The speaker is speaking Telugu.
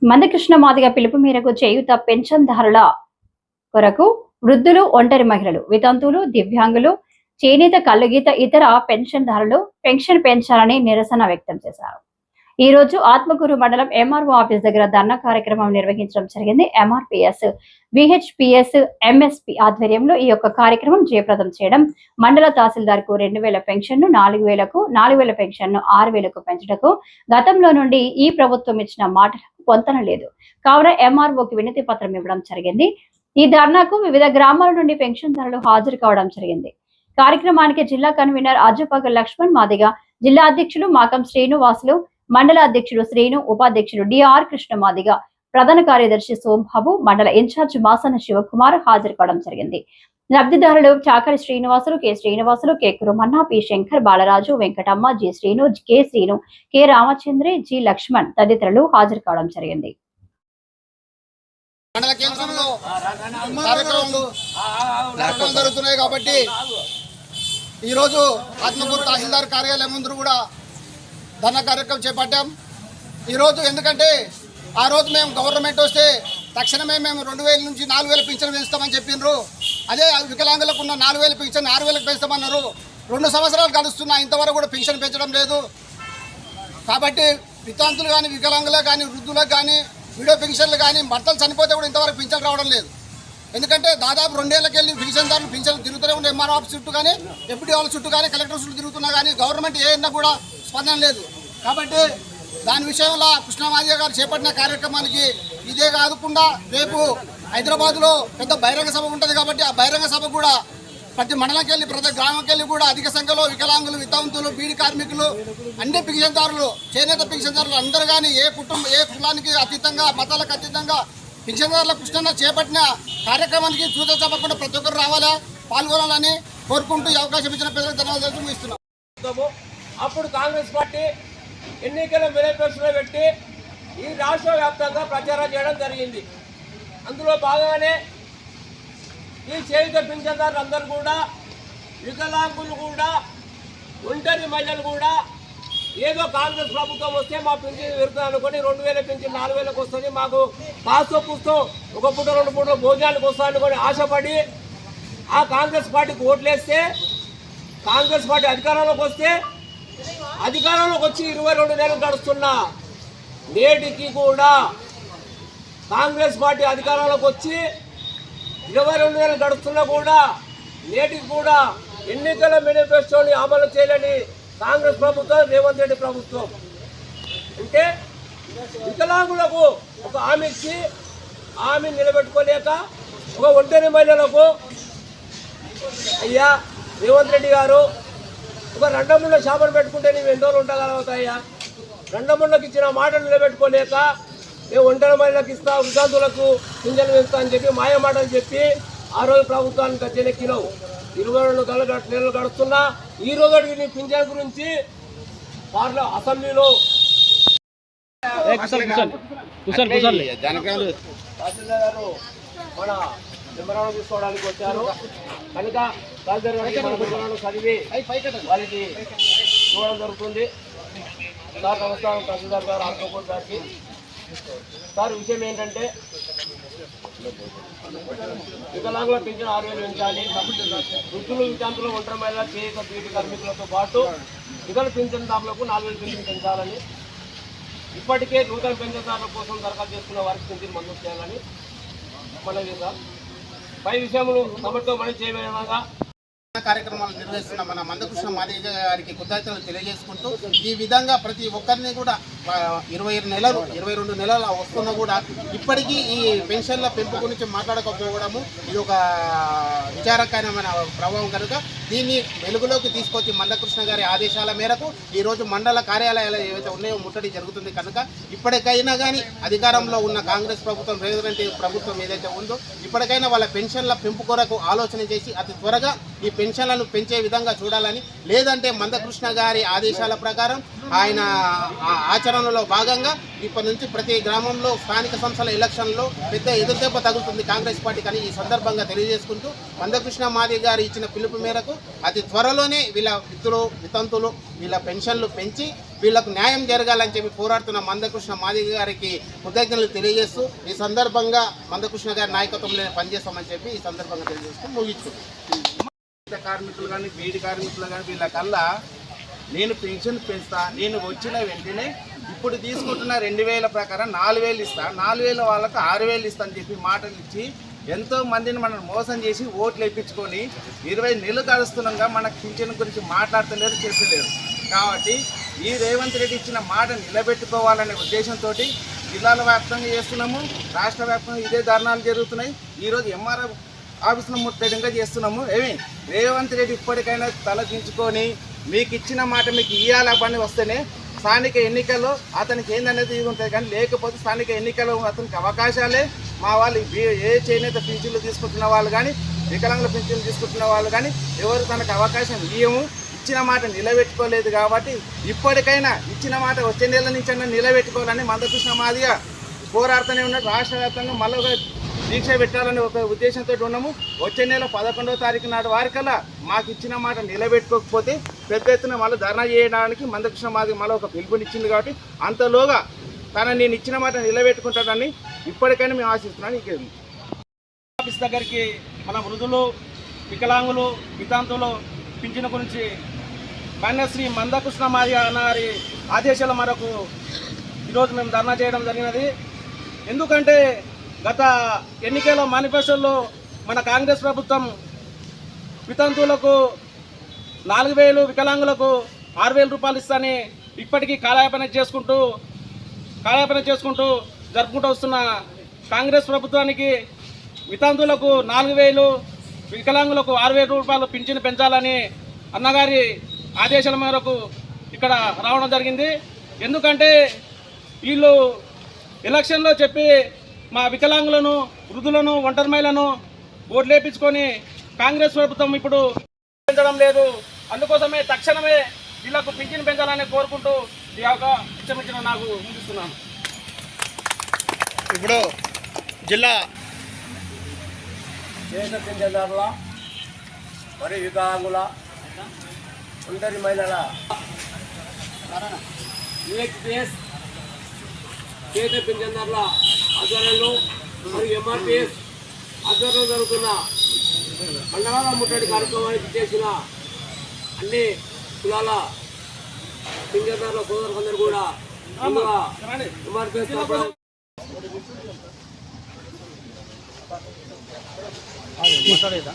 మందకృష్ణ మాదిగ పిలుపు మేరకు చేయూత పెన్షన్దారుల కొరకు వృద్ధులు, ఒంటరి మహిళలు, వితంతువులు, దివ్యాంగులు, చేనేత, కల్లుగీత ఇతర పెన్షన్దారులు పెన్షన్ పెంచాలని నిరసన వ్యక్తం చేశారు. ఈ రోజు ఆత్మకూరు మండలం ఎంఆర్ఓ ఆఫీస్ దగ్గర ధర్నా కార్యక్రమం నిర్వహించడం జరిగింది. ఎంఆర్పిఎస్, విహెచ్పిఎస్, ఎంఎస్పి ఆధ్వర్యంలో ఈ యొక్క కార్యక్రమం జయప్రదం చేయడం, మండల తహసీల్దార్ కు 2000 పెన్షన్ ను 4000కు, 4000 పెన్షన్ ను 6000కు పెంచుటకు గతంలో నుండి ఈ ప్రభుత్వం ఇచ్చిన మాటలకు పొంతన లేదు. కావున ఎంఆర్ఓకి వినతి పత్రం ఇవ్వడం జరిగింది. ఈ ధర్నాకు వివిధ గ్రామాల నుండి పెన్షన్దారులు హాజరు కావడం జరిగింది. కార్యక్రమానికి జిల్లా కన్వీనర్ అజ్జపాక లక్ష్మణ్ మాదిగ, జిల్లా అధ్యక్షులు మాకం శ్రీనివాసులు, మండల అధ్యక్షుడు శ్రీను, ఉపాధ్యక్షుడు డిఆర్ కృష్ణ మాదిగ, ప్రధాన కార్యదర్శి సోంబాబు, మండల ఇన్ఛార్జ్ మాసన శివకుమార్ హాజరు కావడం జరిగింది. లబ్ధిదారులు Chakari Srinivasulu, K Srinivasulu, K Kurumanna, P Shankar, Balaraju, Venkatamma, G Srinu, K Srinu, K Ramachandri, G Laxman తదితరులు హాజరు కావడం జరిగింది. మండల కేంద్రంలో కార్యక్రమాలు జరుగుతున్నాయి కాబట్టి ఈరోజు ఆత్మకూరు తహసీల్దార్ కార్యాలయం ముందు కూడా ధర్నా కార్యక్రమం చేపట్టాం. ఈరోజు ఎందుకంటే ఆ రోజు మేము గవర్నమెంట్ వస్తే తక్షణమే మేము 2000 నుంచి 4000 పింఛన్ పెంచుతామని చెప్పిండ్రు. అదే వికలాంగులకు ఉన్న 4000 పింఛన్ 6000కి పెంచుతామన్నారు. 2 సంవత్సరాలు గడుస్తున్నా ఇంతవరకు కూడా పింఛన్ పెంచడం లేదు. కాబట్టి వితంతులు కానీ, వికలాంగులకు కానీ, వృద్ధులకు కానీ, వీడియో పెన్షన్లు కానీ, భర్తలు చనిపోతే కూడా ఇంతవరకు పింఛన్ రావడం లేదు. ఎందుకంటే దాదాపు 2 ఏళ్ళకి వెళ్ళి పెన్షన్దారులు పింఛన్లు తిరుగుతూనే ఉండే ఎంఆర్ఓ ఆఫీస్ చుట్టూ కానీ, ఎంపీడీ వాళ్ళ చుట్టూ కానీ, కలెక్టర్ చుట్టూ తిరుగుతున్నా కానీ గవర్నమెంట్ ఏదన్నా కూడా స్పందన లేదు. కాబట్టి దాని విషయంలో కృష్ణమాదిగ గారు చేపట్టిన కార్యక్రమానికి ఇదే కాకుండా రేపు హైదరాబాద్లో పెద్ద బహిరంగ సభ ఉంటుంది. కాబట్టి ఆ బహిరంగ సభ కూడా ప్రతి మండలంకి వెళ్ళి, ప్రతి గ్రామంకి వెళ్ళి కూడా అధిక సంఖ్యలో వికలాంగులు, వితంతువులు, బీడీ కార్మికులు, అన్ని పెన్షన్దారులు, చేనేత పెన్షన్దారులు అందరూ కానీ ఏ కులానికి అతీతంగా, మతాలకు అతీతంగా పెన్షన్దారుల కృష్ణ చేపట్టిన కార్యక్రమానికి చూత చెప్పకుండా ప్రతి ఒక్కరు రావాలా, పాల్గొనాలని కోరుకుంటూ ఈ అవకాశం ఇచ్చిన ప్రజలకు ధన్యవాదాలు ఇస్తున్నాం. అప్పుడు కాంగ్రెస్ పార్టీ ఎన్నికల మేనిఫెస్టోలో పెట్టి ఈ రాష్ట్ర వ్యాప్తంగా ప్రచారం చేయడం జరిగింది. అందులో భాగంగానే ఈ చేయుత పింఛన్దారులు అందరూ కూడా, వికలాంగులు కూడా, ఒంటరి మహిళలు కూడా ఏదో కాంగ్రెస్ ప్రభుత్వం వస్తే మా పింఛన్ పెరుగుతుంది అనుకుని 2000 పింఛన్ 4000కి వస్తుంది, మాకు కాస్తో పుస్తో ఒక పూట 2 పూటలు భోజనానికి వస్తా అనుకొని ఆశపడి ఆ కాంగ్రెస్ పార్టీకి ఓట్లేస్తే, కాంగ్రెస్ పార్టీ అధికారంలోకి వస్తే, అధికారంలోకి వచ్చి 22 నెలలు గడుస్తున్నా నేటికి కూడా కాంగ్రెస్ పార్టీ అధికారంలోకి వచ్చి 22 నెలలు గడుస్తున్నా కూడా నేటికి కూడా ఎన్నికల మేనిఫెస్టోని అమలు చేయలేని కాంగ్రెస్ ప్రభుత్వం, రేవంత్ రెడ్డి ప్రభుత్వం. అంటే వికలాంగులకు ఒక హామీ ఇచ్చి హామీ నిలబెట్టుకోలేక, ఒక ఒంటరి మహిళలకు అయ్యా రేవంత్ రెడ్డి గారు ఒక 2 ముళ్ళ షాపులు పెట్టుకుంటే నీవు ఎన్ని రోజులు ఉండగలుగుతాయ్యా, 2 ముళ్ళకి ఇచ్చిన మాటలు నిలబెట్టుకోలేక మేము ఒంటరి మహిళలకు ఇస్తా, వితంతువులకు పింఛన్లు పెంచుతా అని చెప్పి మాయ మాటలు చెప్పి ఆ రోజు ప్రభుత్వానికి గద్దెనెక్కినావు. 22 నెలలు గడుస్తున్నా ఈ రోజు నీ పింఛన్ గురించి అసెంబ్లీలో తహసీల్దార్ గారు మన వివరాలు తీసుకోవడానికి వచ్చారు కనుక తహసీల్దార్ గారికి చదివి వారికి చూడడం జరుగుతుంది. సార్ నమస్కారం. తహసీల్దార్ గారు ఆత్మకూరు గారికి. సార్ విషయం ఏంటంటే వికలాంగుల పింఛన్ 6000 పెంచాలి, వృద్ధులు, వితంతులు, ఒంటరి మహిళల, చేనేత, బీడీ కార్మికులతో పాటు ఇతర పింఛన్దారులకు 4000 పింఛన్ పెంచాలని, ఇప్పటికే నూతన పింఛన్దారుల కోసం దరఖాస్తు చేసుకున్న వారికి పింఛన్ మంజూరు చేయాలని మనవి సార్. పై విషయములు ప్రభుత్వం పని చేయగా కార్యక్రమాలు నిర్వహిస్తున్న మన మందకృష్ణ మాదిగ గారికి కృతజ్ఞతలు తెలియజేసుకుంటూ, ఈ విధంగా ప్రతి ఒక్కరిని కూడా 22 నెలలు వస్తున్నా కూడా ఇప్పటికీ ఈ పెన్షన్ల పెంపు గురించి మాట్లాడకపోవడము ఇది ఒక విచారకరమైన ప్రభావం కనుక దీన్ని వెలుగులోకి తీసుకొచ్చి మందకృష్ణ గారి ఆదేశాల మేరకు ఈరోజు మండల కార్యాలయాలు ఏవైతే ఉన్నాయో ముట్టడి జరుగుతుంది. కనుక ఇప్పటికైనా కానీ అధికారంలో ఉన్న కాంగ్రెస్ ప్రభుత్వం, రేవంత్ రెడ్డి ప్రభుత్వం ఏదైతే ఉందో ఇప్పటికైనా వాళ్ళ పెన్షన్ల పెంపు కొరకు ఆలోచన చేసి అతి త్వరగా ఈ పెన్షన్లను పెంచే విధంగా చూడాలని, లేదంటే మందకృష్ణ గారి ఆదేశాల ప్రకారం ఆయన ఆచరణలో భాగంగా ఇప్పటి నుంచి ప్రతి గ్రామంలో స్థానిక సంస్థల ఎలక్షన్లో పెద్ద ఎదురుదెబ్బ తగులుతుంది కాంగ్రెస్ పార్టీ కానీ ఈ సందర్భంగా తెలియజేసుకుంటూ, మందకృష్ణ మాదిగ గారు ఇచ్చిన పిలుపు మేరకు అతి త్వరలోనే వీళ్ళ వితంతులు వీళ్ళ పెన్షన్లు పెంచి వీళ్ళకు న్యాయం జరగాలని చెప్పి పోరాడుతున్న మందకృష్ణ మాదిగ గారికి కృతజ్ఞతలు తెలియజేస్తూ ఈ సందర్భంగా మందకృష్ణ గారి నాయకత్వంలో పనిచేస్తామని చెప్పి ఈ సందర్భంగా తెలియజేస్తూ ముగించుకుంటాం. కార్మికులు కానీ బీడి కార్మికులు కానీ వీళ్ళకల్లా నేను పెన్షన్ పెంచుతా, నేను వచ్చిన వెంటనే ఇప్పుడు తీసుకుంటున్న 2000 ప్రకారం 4000 ఇస్తా, 4000 వాళ్ళకు 6000 ఇస్తా అని చెప్పి మాటలు ఇచ్చి ఎంతో మందిని మనం మోసం చేసి ఓట్లు వేయించుకొని 20 నెలలు గడుస్తున్నాగా మనకు పింఛన్ గురించి మాట్లాడతలేరు, చేస్తలేరు. కాబట్టి ఈ రేవంత్ రెడ్డి ఇచ్చిన మాట నిలబెట్టుకోవాలనే ఉద్దేశంతో జిల్లాల వ్యాప్తంగా చేస్తున్నాము, రాష్ట్ర వ్యాప్తంగా ఇదే ధర్నాలు జరుగుతున్నాయి. ఈరోజు ఎంఆర్ఓ ఆఫీసులో ముట్టడిగా చేస్తున్నాము. రేవంత్ రెడ్డి ఇప్పటికైనా తలదించుకొని మీకు ఇచ్చిన మాట మీకు ఇయ్యాల పని వస్తేనే స్థానిక ఎన్నికల్లో అతనికి ఏందనేది ఇది ఉంటుంది. కానీ లేకపోతే స్థానిక ఎన్నికల్లో అతనికి అవకాశాలే మా వాళ్ళు ఏ చేనేత పింఛన్లు తీసుకుంటున్న వాళ్ళు కానీ వికలాంగుల పింఛన్లు తీసుకుంటున్న వాళ్ళు కానీ ఎవరు తనకు అవకాశం ఇయ్యము. ఇచ్చిన మాట నిలబెట్టుకోలేదు కాబట్టి ఇప్పటికైనా ఇచ్చిన మాట వచ్చే నెల నుంచి నిలబెట్టుకోవాలని మందకృష్ణ మాదిగ పోరాడుతూనే ఉన్నాడు. రాష్ట్ర వ్యాప్తంగా మళ్ళీ ఒక దీక్ష పెట్టాలని ఒక ఉద్దేశంతో ఉన్నాము. వచ్చే నెల 11వ తారీఖు నాడు వారికల్లా మాకు ఇచ్చిన మాట నిలబెట్టుకోకపోతే పెద్ద ఎత్తున మళ్ళీ ధర్నా చేయడానికి మందకృష్ణ మాదిగ మళ్ళీ ఒక పిలుపునిచ్చింది. కాబట్టి అంతలోగా నేను ఇచ్చిన మాట నిలబెట్టుకుంటానని ఇప్పటికైనా మేము ఆశిస్తున్నాను. ఇక ఆఫీస్ దగ్గరికి మన వృద్ధులు, వికలాంగులు, వితాంతులు పింఛను గురించి కన్యాశ్రీ మందకృష్ణ మాదిగ గారి ఆదేశాల మేరకు ఈరోజు మేము ధర్నా చేయడం జరిగినది. ఎందుకంటే గత ఎన్నికల మేనిఫెస్టోలో మన కాంగ్రెస్ ప్రభుత్వం వితంతువులకు 4000, వికలాంగులకు 6000 రూపాయలు ఇస్తాని ఇప్పటికీ కాలయాపన చేసుకుంటూ జరుపుకుంటూ వస్తున్న కాంగ్రెస్ ప్రభుత్వానికి వితంతువులకు 4000, వికలాంగులకు 6000 రూపాయలు పింఛను పెంచాలని అన్నగారి ఆదేశాల మేరకు ఇక్కడ రావడం జరిగింది. ఎందుకంటే వీళ్ళు ఎలక్షన్లో చెప్పి మా వికలాంగులను, వృద్ధులను, ఒంటరి మహిళలను ఓట్లేపించుకొని కాంగ్రెస్ ప్రభుత్వం ఇప్పుడు పెంచడం లేదు. అందుకోసమే తక్షణమే వీళ్ళకు పింఛను పెంచాలని కోరుకుంటూ ఈ అవకాశం నాకు ముగిస్తున్నాను. ఇప్పుడు జిల్లా చేనేత పింఛన్దారుల మరియు వికలాంగుల, ఒంటరి మహిళల యూఎక్పిఎస్ చేనేత పింఛన్దారుల ఆధ్వర్యంలో మరియు ఎంఆర్పిఎస్ ఆధ్వర్యంలో జరుగుతున్న మండలాల ముట్టడి కార్యక్రమానికి చేసిన అన్ని కులాల పింఛన్దారుల సోదరులందరూ కూడా ఎంఆర్పిఎస్ మాట్లాడేదా